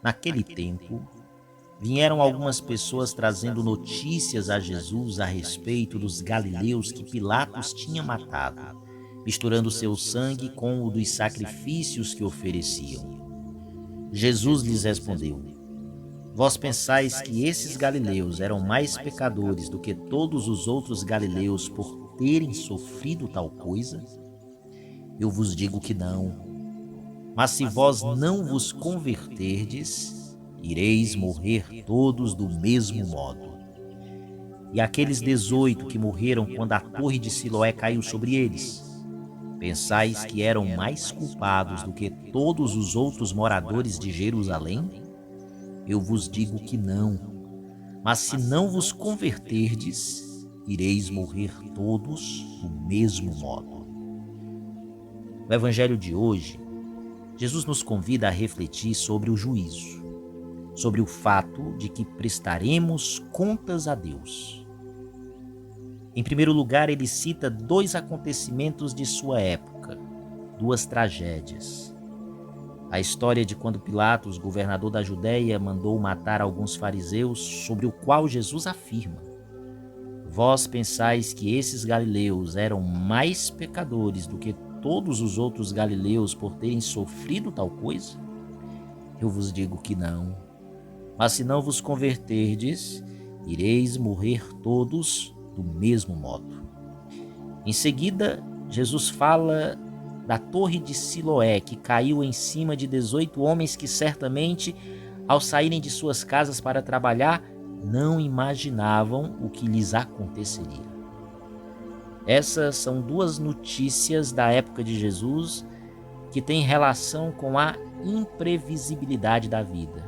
Naquele tempo, vieram algumas pessoas trazendo notícias a Jesus a respeito dos galileus que Pilatos tinha matado, misturando seu sangue com o dos sacrifícios que ofereciam. Jesus lhes respondeu: Vós pensais que esses galileus eram mais pecadores do que todos os outros galileus por terem sofrido tal coisa? Eu vos digo que não. Mas se vós não vos converterdes, ireis morrer todos do mesmo modo. E aqueles 18 que morreram quando a torre de Siloé caiu sobre eles, pensais que eram mais culpados do que todos os outros moradores de Jerusalém? Eu vos digo que não. Mas se não vos converterdes, ireis morrer todos do mesmo modo. No Evangelho de hoje, Jesus nos convida a refletir sobre o juízo, sobre o fato de que prestaremos contas a Deus. Em primeiro lugar, ele cita 2 acontecimentos de sua época, 2 tragédias. A história de quando Pilatos, governador da Judéia, mandou matar alguns fariseus, sobre o qual Jesus afirma: Vós pensais que esses galileus eram mais pecadores do que todos os outros galileus por terem sofrido tal coisa? Eu vos digo que não. Mas se não vos converterdes, ireis morrer todos do mesmo modo. Em seguida, Jesus fala da torre de Siloé, que caiu em cima de 18 homens que certamente, ao saírem de suas casas para trabalhar, não imaginavam o que lhes aconteceria. Essas são 2 notícias da época de Jesus que têm relação com a imprevisibilidade da vida.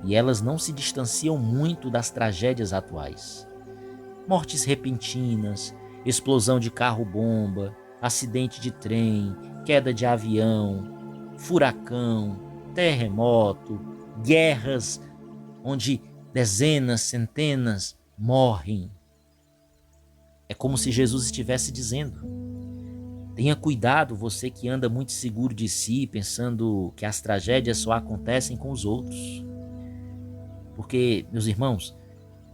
E elas não se distanciam muito das tragédias atuais. Mortes repentinas, explosão de carro-bomba, acidente de trem, queda de avião, furacão, terremoto, guerras onde dezenas, centenas morrem. É como se Jesus estivesse dizendo: tenha cuidado, você que anda muito seguro de si, pensando que as tragédias só acontecem com os outros. Porque, meus irmãos,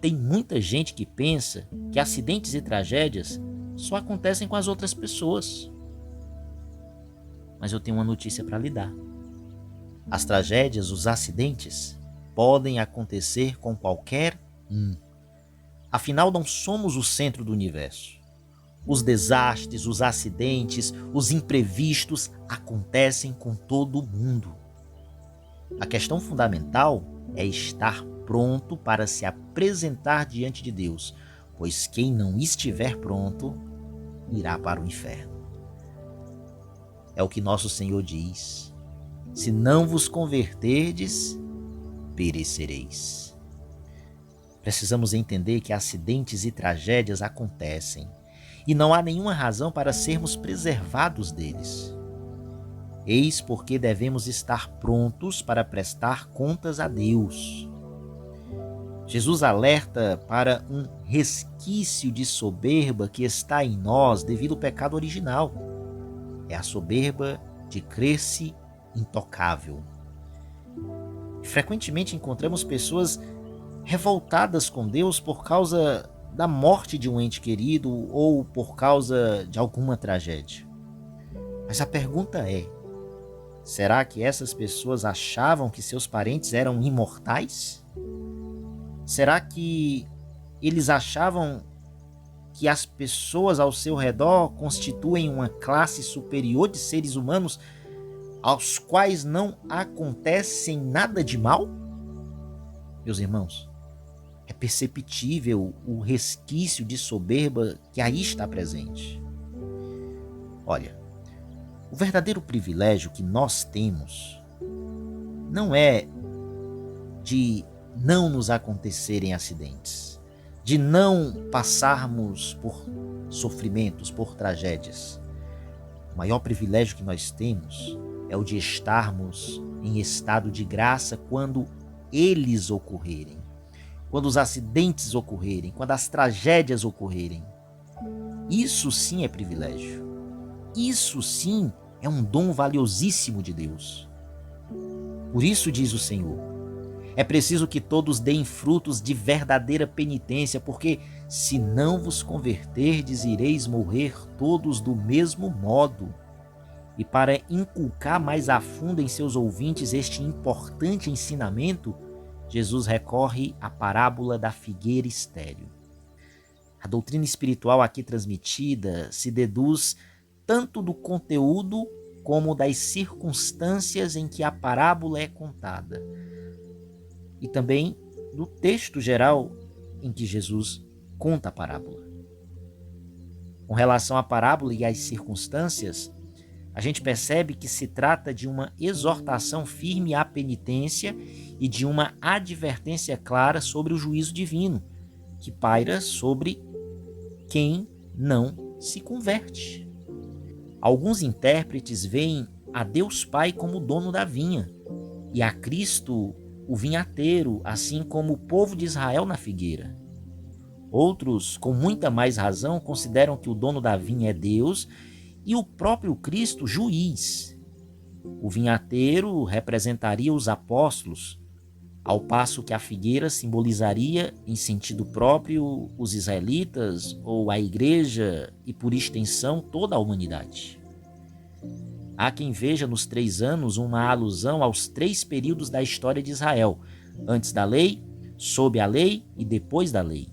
tem muita gente que pensa que acidentes e tragédias só acontecem com as outras pessoas. Mas eu tenho uma notícia para lhe dar. As tragédias, os acidentes, podem acontecer com qualquer um. Afinal, não somos o centro do universo. Os desastres, os acidentes, os imprevistos acontecem com todo mundo. A questão fundamental é estar pronto para se apresentar diante de Deus, pois quem não estiver pronto irá para o inferno. É o que nosso Senhor diz: se não vos converterdes, perecereis. Precisamos entender que acidentes e tragédias acontecem e não há nenhuma razão para sermos preservados deles. Eis porque devemos estar prontos para prestar contas a Deus. Jesus alerta para um resquício de soberba que está em nós devido ao pecado original. É a soberba de crer-se intocável. Frequentemente encontramos pessoas revoltadas com Deus por causa da morte de um ente querido ou por causa de alguma tragédia. Mas a pergunta é: será que essas pessoas achavam que seus parentes eram imortais? Será que eles achavam que as pessoas ao seu redor constituem uma classe superior de seres humanos aos quais não acontecem nada de mal? Meus irmãos, é perceptível o resquício de soberba que aí está presente. Olha, o verdadeiro privilégio que nós temos não é de não nos acontecerem acidentes, de não passarmos por sofrimentos, por tragédias. O maior privilégio que nós temos é o de estarmos em estado de graça quando eles ocorrerem, quando os acidentes ocorrerem, quando as tragédias ocorrerem. Isso sim é privilégio. Isso sim é um dom valiosíssimo de Deus. Por isso diz o Senhor, é preciso que todos deem frutos de verdadeira penitência, porque se não vos converterdes, ireis morrer todos do mesmo modo. E para inculcar mais a fundo em seus ouvintes este importante ensinamento, Jesus recorre à parábola da figueira estéril. A doutrina espiritual aqui transmitida se deduz tanto do conteúdo como das circunstâncias em que a parábola é contada, e também do texto geral em que Jesus conta a parábola. Com relação à parábola e às circunstâncias, a gente percebe que se trata de uma exortação firme à penitência e de uma advertência clara sobre o juízo divino, que paira sobre quem não se converte. Alguns intérpretes veem a Deus Pai como dono da vinha e a Cristo o vinhateiro, assim como o povo de Israel na figueira. Outros, com muita mais razão, consideram que o dono da vinha é Deus e o próprio Cristo juiz. O vinhateiro representaria os apóstolos, ao passo que a figueira simbolizaria, em sentido próprio, os israelitas ou a igreja e, por extensão, toda a humanidade. Há quem veja nos 3 anos uma alusão aos 3 períodos da história de Israel, antes da lei, sob a lei e depois da lei.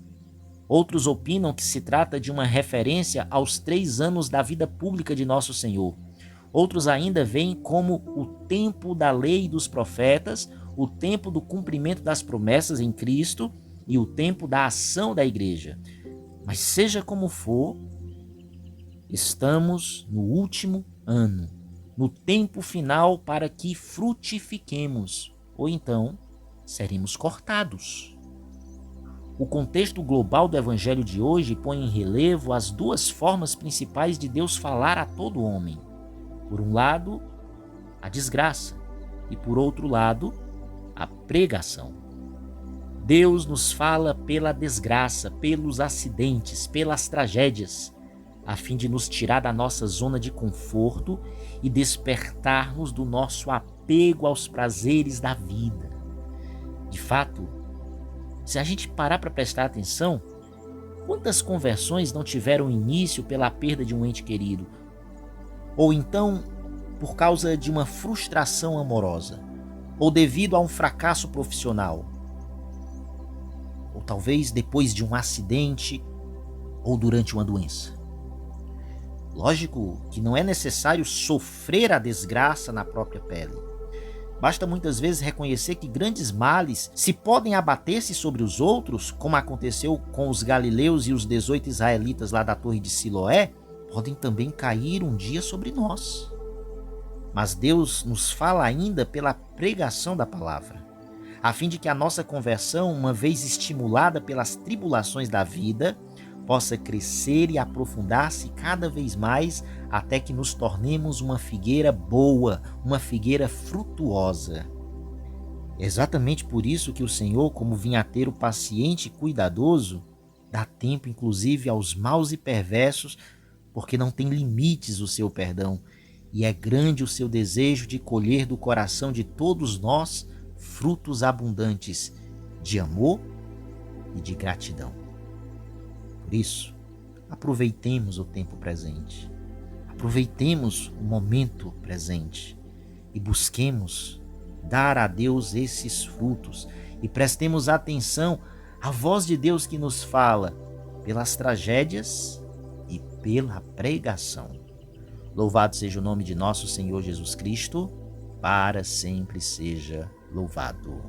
Outros opinam que se trata de uma referência aos 3 anos da vida pública de Nosso Senhor. Outros ainda veem como o tempo da lei e dos profetas, o tempo do cumprimento das promessas em Cristo e o tempo da ação da igreja. Mas seja como for, estamos no último ano, no tempo final para que frutifiquemos, ou então seremos cortados. O contexto global do evangelho de hoje põe em relevo as 2 formas principais de Deus falar a todo homem. Por um lado, a desgraça, e por outro lado, a pregação. Deus nos fala pela desgraça, pelos acidentes, pelas tragédias, a fim de nos tirar da nossa zona de conforto e despertar-nos do nosso apego aos prazeres da vida. De fato, se a gente parar para prestar atenção, quantas conversões não tiveram início pela perda de um ente querido? Ou então, por causa de uma frustração amorosa? Ou devido a um fracasso profissional? Ou talvez depois de um acidente ou durante uma doença? Lógico que não é necessário sofrer a desgraça na própria pele. Basta muitas vezes reconhecer que grandes males, se podem abater-se sobre os outros, como aconteceu com os galileus e os 18 israelitas lá da Torre de Siloé, podem também cair um dia sobre nós. Mas Deus nos fala ainda pela pregação da palavra, a fim de que a nossa conversão, uma vez estimulada pelas tribulações da vida, possa crescer e aprofundar-se cada vez mais até que nos tornemos uma figueira boa, uma figueira frutuosa. É exatamente por isso que o Senhor, como vinhateiro paciente e cuidadoso, dá tempo inclusive aos maus e perversos, porque não tem limites o seu perdão, e é grande o seu desejo de colher do coração de todos nós frutos abundantes de amor e de gratidão. Por isso, aproveitemos o tempo presente, aproveitemos o momento presente e busquemos dar a Deus esses frutos e prestemos atenção à voz de Deus que nos fala pelas tragédias e pela pregação. Louvado seja o nome de nosso Senhor Jesus Cristo, para sempre seja louvado.